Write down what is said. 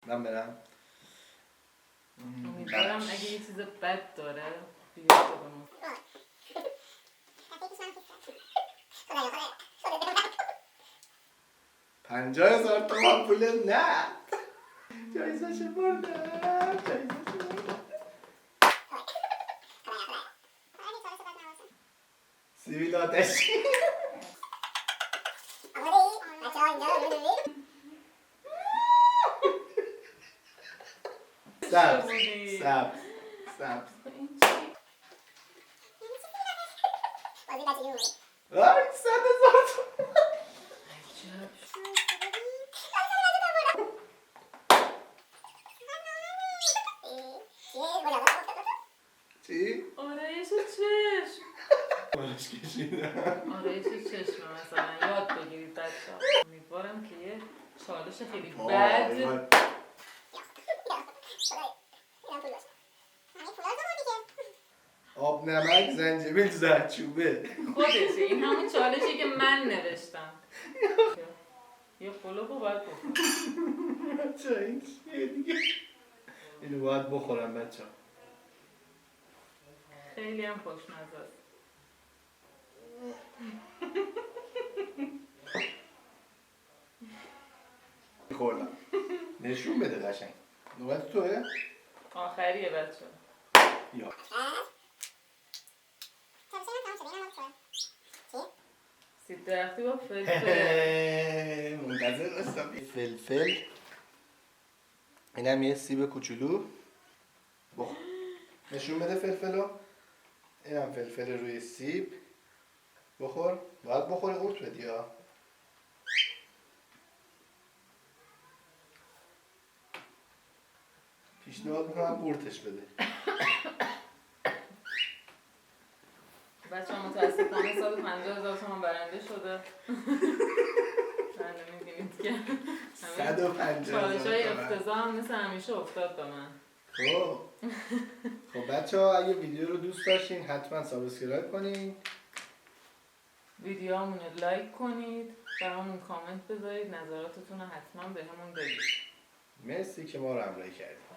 من برم. امیدوارم اگه یه چیز بد داره بیاد تو به ما. 50,000 تومان پول نه. جایزش بردم. سیبیل آتشی. سبز. آی 100,000 تومان. چی؟ آرایش چشم. باش کشیدم. آرایش چشم مثلا یاد بگیرید بچه‌ها. امیدوارم که یه چالش خیلی بد آب نمک زنجبیل زردچوبه. خودشه. این همون چالشی که من نوشتم. یه قلوبو باید بخورم. بچه این چیه دیگه؟ اینو باید بخورم بچه. خیلی هم خوشمزه است. خوردم. نشون بده قشنگ. نوبت توه؟ آخریه بچه. یا سیب درختی با فلفل. منتظر داشتم. فلفل. اینم یه سیب کوچولو. بخور. نشون بده فلفلو. اینم فلفل روی سیب. بخور. باید بخوری قورت بدی ها. پیشنهاد میکنم قورتش بده. بچه ها متاسفانه 150,000 تومان برنده شده. بله میبینید که 150,000 چالش های افتضاح هم مثل همیشه افتاد به من. خب بچه ها اگه ویدیو رو دوست داشتین حتما سابسکرایب کنین، ویدیو همون رو لایک کنید، برامون کامنت بذارید، نظراتتون رو حتما به همون بگید. مرسی که ما رو همراهی کردید.